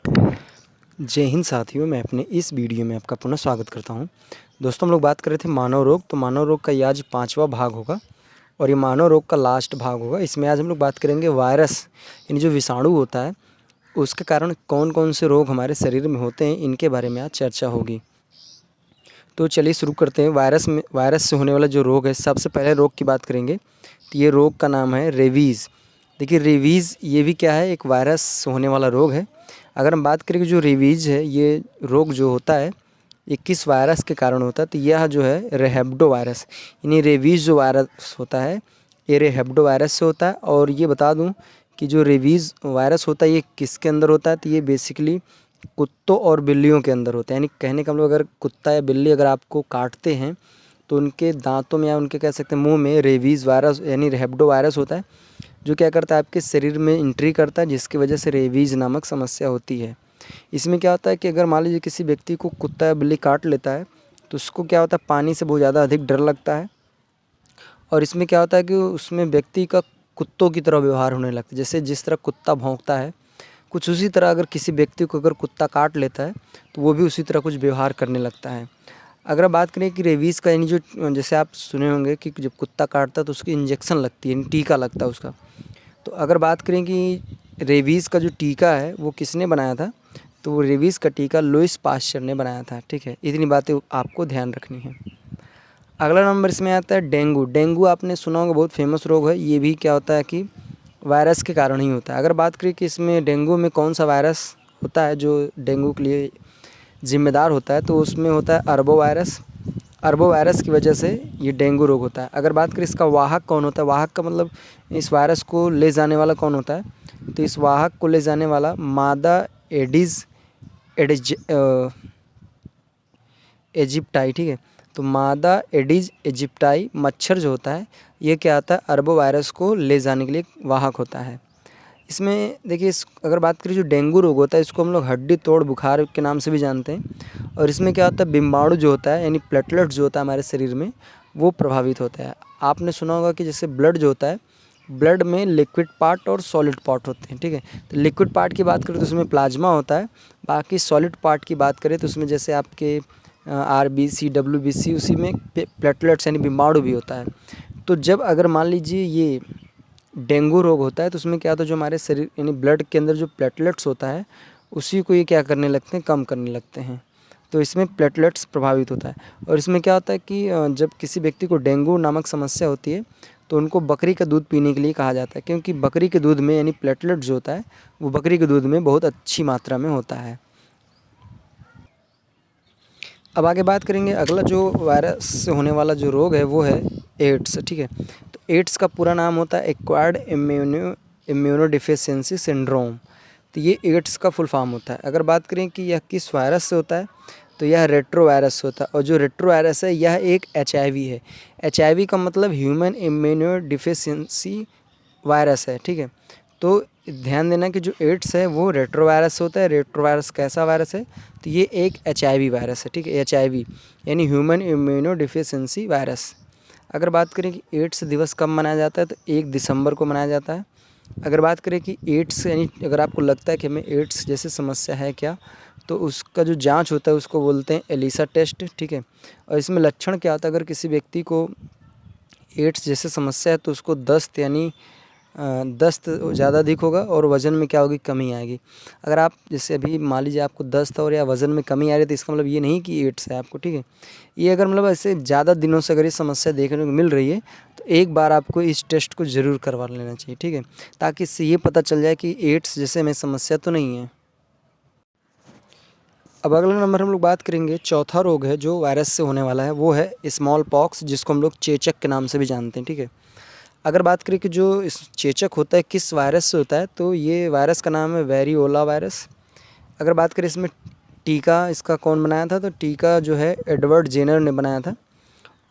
जय हिंद साथियों, मैं अपने इस वीडियो में आपका पुनः स्वागत करता हूं। दोस्तों, हम लोग बात कर रहे थे मानव रोग। तो मानव रोग का ये आज 5वां भाग होगा और ये मानव रोग का लास्ट भाग होगा। इसमें आज हम लोग बात करेंगे वायरस, यानी जो विषाणु होता है उसके कारण कौन कौन से रोग हमारे शरीर में होते हैं, इनके बारे में आज चर्चा होगी। तो चलिए शुरू करते हैं। वायरस से होने वाला जो रोग है, सबसे पहले रोग की बात करेंगे तो ये रोग का नाम है रेबीज़। देखिए, रेबीज़ ये भी क्या है, एक वायरस से होने वाला रोग है। अगर हम बात करें कि जो रेबीज़ है, ये रोग जो होता है ये किस वायरस के कारण होता है, तो यह जो है रेहेब्डो वायरस, यानी रेबीज़ जो वायरस होता है ये रेहेब्डो वायरस से होता है। और ये बता दूं कि जो रेबीज़ वायरस होता है ये किसके अंदर होता है, तो ये बेसिकली कुत्तों और बिल्लियों के अंदर होता है। यानी कहने का मतलब, अगर कुत्ता या बिल्ली अगर आपको काटते हैं तो उनके दांतों में या उनके कह सकते हैं मुंह में रेबीज़ वायरस यानी रेहेब्डो वायरस होता है, जो क्या करता है आपके शरीर में एंट्री करता है, जिसकी वजह से रेबीज़ नामक समस्या होती है। इसमें क्या होता है कि अगर मान लीजिए किसी व्यक्ति को कुत्ता या बिल्ली काट लेता है तो उसको क्या होता है, पानी से बहुत ज़्यादा अधिक डर लगता है। और इसमें क्या होता है कि उसमें व्यक्ति का कुत्तों की तरह व्यवहार होने लगता है। जैसे जिस तरह कुत्ता भौंकता है, कुछ उसी तरह अगर किसी व्यक्ति को अगर कुत्ता काट लेता है तो वो भी उसी तरह कुछ व्यवहार करने लगता है। अगर बात करें कि रेबीज़ का, यानी जो जैसे आप सुने होंगे कि जब कुत्ता काटता है तो उसकी इंजेक्शन लगती है, यानी टीका लगता है उसका। तो अगर बात करें कि रेबीज़ का जो टीका है वो किसने बनाया था, तो वो रेबीज़ का टीका लुईस पाश्चर ने बनाया था। ठीक है, इतनी बातें आपको ध्यान रखनी है। अगला नंबर इसमें आता है डेंगू। डेंगू आपने सुना होगा, बहुत फेमस रोग है। ये भी क्या होता है कि वायरस के कारण ही होता है। अगर बात करें कि इसमें डेंगू में कौन सा वायरस होता है जो डेंगू के लिए जिम्मेदार होता है, तो उसमें होता है अरबो वायरस। अरबो वायरस की वजह से ये डेंगू रोग होता है। अगर बात करें इसका वाहक कौन होता है, वाहक का मतलब इस वायरस को ले जाने वाला कौन होता है, तो इस वाहक को ले जाने वाला मादा एडिस एडिज इजिप्टाई। ठीक है, तो मादा एडिज इजिप्टाई मच्छर जो होता है ये क्या आता है, अरबो वायरस को ले जाने के लिए वाहक होता है। इसमें देखिए, अगर बात करें जो डेंगू रोग होता है इसको हम लोग हड्डी तोड़ बुखार के नाम से भी जानते हैं। और इसमें क्या होता है, बिम्बाणु जो होता है यानी प्लेटलेट जो होता है हमारे शरीर में, वो प्रभावित होता है। आपने सुना होगा कि जैसे ब्लड जो होता है, ब्लड में लिक्विड पार्ट और सॉलिड पार्ट होते हैं। ठीक है, तो लिक्विड पार्ट की बात करें तो उसमें प्लाज्मा होता है। बाकी सॉलिड पार्ट की बात करें तो उसमें जैसे आपके RBC WBC, उसी में प्लेटलेट्स यानी बिम्बाणु भी होता है। तो जब अगर मान लीजिए ये डेंगू रोग होता है तो उसमें क्या होता है, जो हमारे शरीर यानी ब्लड के अंदर जो प्लेटलेट्स होता है उसी को ये क्या करने लगते हैं, कम करने लगते हैं। तो इसमें प्लेटलेट्स प्रभावित होता है। और इसमें क्या होता है कि जब किसी व्यक्ति को डेंगू नामक समस्या होती है तो उनको बकरी का दूध पीने के लिए कहा जाता है, क्योंकि बकरी के दूध में यानी प्लेटलेट जो होता है वो बकरी के दूध में बहुत अच्छी मात्रा में होता है। अब आगे बात करेंगे, अगला जो वायरस से होने वाला जो रोग है वो है एड्स। ठीक है, तो एड्स का पूरा नाम होता है एक्वायर्ड इम्यूनोडिफिशियेंसी सिंड्रोम। तो ये एड्स का फुल फॉर्म होता है। अगर बात करें कि यह किस वायरस से होता है, तो यह रेट्रो वायरस होता है। और जो रेट्रो वायरस है यह एक HIV है। HIV का मतलब ह्यूमन इम्यूनोडिफिशियेंसी वायरस है। ठीक है, तो ध्यान देना कि जो एड्स है वो रेट्रो वायरस होता है। रेट्रो वायरस कैसा वायरस है, तो ये एक HIV वायरस है। ठीक है, HIV यानी ह्यूमन इम्यूनो डिफिशियेंसी वायरस। अगर बात करें कि एड्स दिवस कब मनाया जाता है, तो 1 दिसंबर को मनाया जाता है। अगर बात करें कि एड्स यानी अगर आपको लगता है कि हमें एड्स जैसी समस्या है क्या, तो उसका जो जांच होता है उसको बोलते हैं एलिसा टेस्ट। ठीक है, और इसमें लक्षण क्या होता है, अगर किसी व्यक्ति को एड्स जैसे समस्या है तो उसको दस्त यानी दस्त ज़्यादा अधिक होगा और वज़न में क्या होगी, कमी आएगी। अगर आप जैसे अभी मान लीजिए आपको दस्त और या वज़न में कमी आ रही है तो इसका मतलब ये नहीं कि एड्स है आपको। ठीक है, ये अगर मतलब ऐसे ज़्यादा दिनों से अगर ये समस्या देखने को मिल रही है तो एक बार आपको इस टेस्ट को ज़रूर करवा लेना चाहिए। ठीक है, ताकि इससे ये पता चल जाए कि एड्स जैसे हमें समस्या तो नहीं है। अब अगला नंबर हम लोग बात करेंगे, चौथा रोग है जो वायरस से होने वाला है वो है स्मॉल पॉक्स, जिसको हम लोग चेचक के नाम से भी जानते हैं। ठीक है, अगर बात करें कि जो इस चेचक होता है किस वायरस से होता है, तो ये वायरस का नाम है वेरियोला वायरस। अगर बात करें इसमें टीका इसका कौन बनाया था, तो टीका जो है एडवर्ड जेनर ने बनाया था।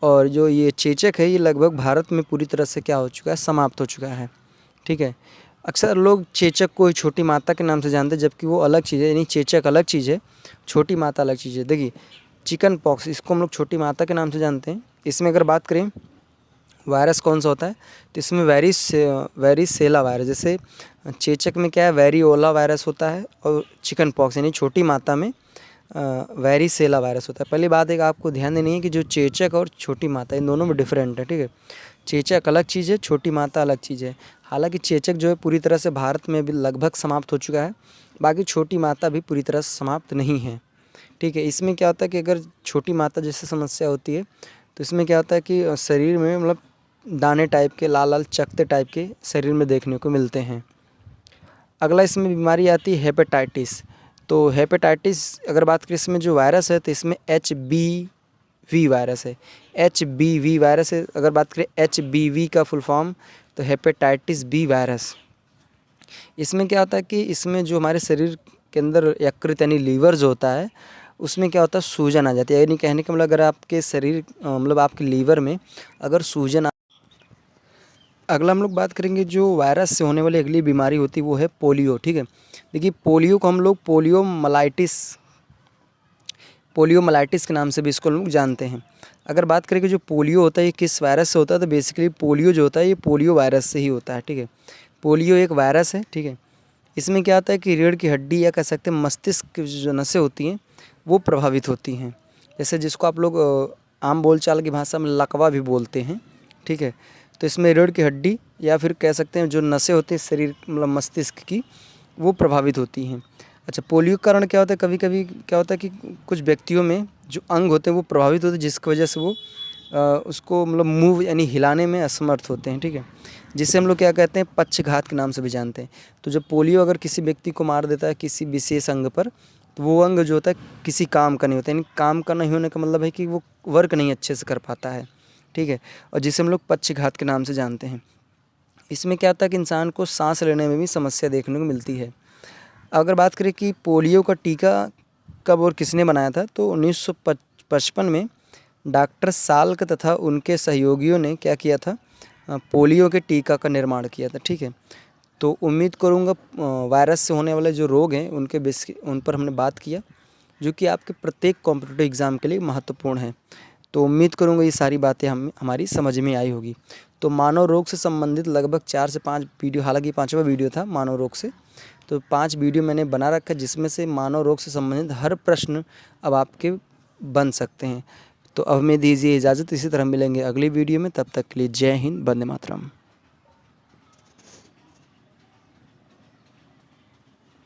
और जो ये चेचक है ये लगभग भारत में पूरी तरह से क्या हो चुका है, समाप्त हो चुका है। ठीक है, अक्सर लोग चेचक को छोटी माता के नाम से जानते हैं, जबकि वो अलग चीज़ है। यानी चेचक अलग चीज़ है, छोटी माता अलग चीज़ है। देखिए, चिकन पॉक्स इसको हम लोग छोटी माता के नाम से जानते हैं। इसमें अगर बात करें वायरस कौन सा होता है, तो इसमें वेरिसेला वायरस, जैसे चेचक में क्या है, वेरिओला वायरस होता है, और चिकन पॉक्स यानी छोटी मात्रा में वेरिसेला वायरस होता है। पहली बात एक आपको ध्यान देनी है कि जो चेचक और छोटी माता इन दोनों में डिफरेंट है, ठीक है। चेचक अलग चीज़ है, छोटी माता अलग चीज़ है। हालांकि चेचक जो है पूरी तरह से भारत में भी लगभग समाप्त हो चुका है, बाकी छोटी माता भी पूरी तरह से समाप्त नहीं है, ठीक है। इसमें क्या होता है कि अगर छोटी माता जैसे समस्या होती है तो इसमें क्या होता है कि शरीर में मतलब दाने टाइप के, लाल लाल चकते टाइप के शरीर में देखने को मिलते हैं। अगला इसमें बीमारी आती है हेपेटाइटिस। तो हेपेटाइटिस अगर बात करें, इसमें जो वायरस है तो इसमें HBV वायरस है। HBV वायरस है। अगर बात करें HBV का फुल फॉर्म तो हेपेटाइटिस बी वायरस। इसमें क्या होता है कि इसमें जो हमारे शरीर के अंदर यकृत यानी लीवर जो होता है उसमें क्या होता है, सूजन आ जाती है। यानी कहने का मतलब अगर आपके शरीर मतलब आपके लीवर में अगर सूजन अगला हम लोग बात करेंगे जो वायरस से होने वाली अगली बीमारी होती है वो है पोलियो, ठीक है। देखिए पोलियो को हम लोग पोलियोमाइलाइटिस के नाम से भी इसको हम लोग जानते हैं। अगर बात करें कि जो पोलियो होता है ये किस वायरस से होता है, तो बेसिकली पोलियो जो होता है ये पोलियो वायरस से ही होता है, ठीक है। पोलियो एक वायरस है, ठीक है। इसमें क्या होता है कि रीढ़ की हड्डी या कह सकते हैं मस्तिष्क की जो नसें होती हैं वो प्रभावित होती हैं। जैसे जिसको आप लोग आम बोलचाल की भाषा में लकवा भी बोलते हैं, ठीक है। तो इसमें रीढ़ की हड्डी या फिर कह सकते हैं जो नसें होती हैं शरीर मतलब मस्तिष्क की, वो प्रभावित होती हैं। अच्छा, पोलियो के कारण क्या होता है, कभी कभी क्या होता है कि कुछ व्यक्तियों में जो अंग होते हैं वो प्रभावित होते हैं, जिसकी वजह से वो उसको मतलब मूव यानी हिलाने में असमर्थ होते हैं, ठीक है। जिसे हम लोग क्या कहते हैं, पक्षघात के नाम से भी जानते हैं। तो जब पोलियो अगर किसी व्यक्ति को मार देता है किसी विशेष अंग पर, तो वो अंग जो होता है किसी काम का नहीं होता, यानी काम का नहीं होने का मतलब है कि वो वर्क नहीं अच्छे से कर पाता है, ठीक है। और जिसे हम लोग पक्षघात के नाम से जानते हैं। इसमें क्या होता है कि इंसान को सांस लेने में भी समस्या देखने को मिलती है। अगर बात करें कि पोलियो का टीका कब और किसने बनाया था, तो 1955 में डॉक्टर साल्क तथा उनके सहयोगियों ने क्या किया था, पोलियो के टीका का निर्माण किया था, ठीक है। तो उम्मीद करूँगा वायरस से होने वाले जो रोग हैं उन पर हमने बात किया, जो कि आपके प्रत्येक कॉम्पिटिटिव एग्ज़ाम के लिए महत्वपूर्ण है। तो उम्मीद करूँगा ये सारी बातें हमारी समझ में आई होगी। तो मानव रोग से संबंधित लगभग 4 से 5 वीडियो, हालांकि 5वां वीडियो था मानव रोग से, तो 5 वीडियो मैंने बना रखा है जिसमें से मानव रोग से संबंधित हर प्रश्न अब आपके बन सकते हैं। तो अब हमें दीजिए इजाज़त, इसी तरह मिलेंगे अगली वीडियो में। तब तक के लिए जय हिंद, वंदे मातरम।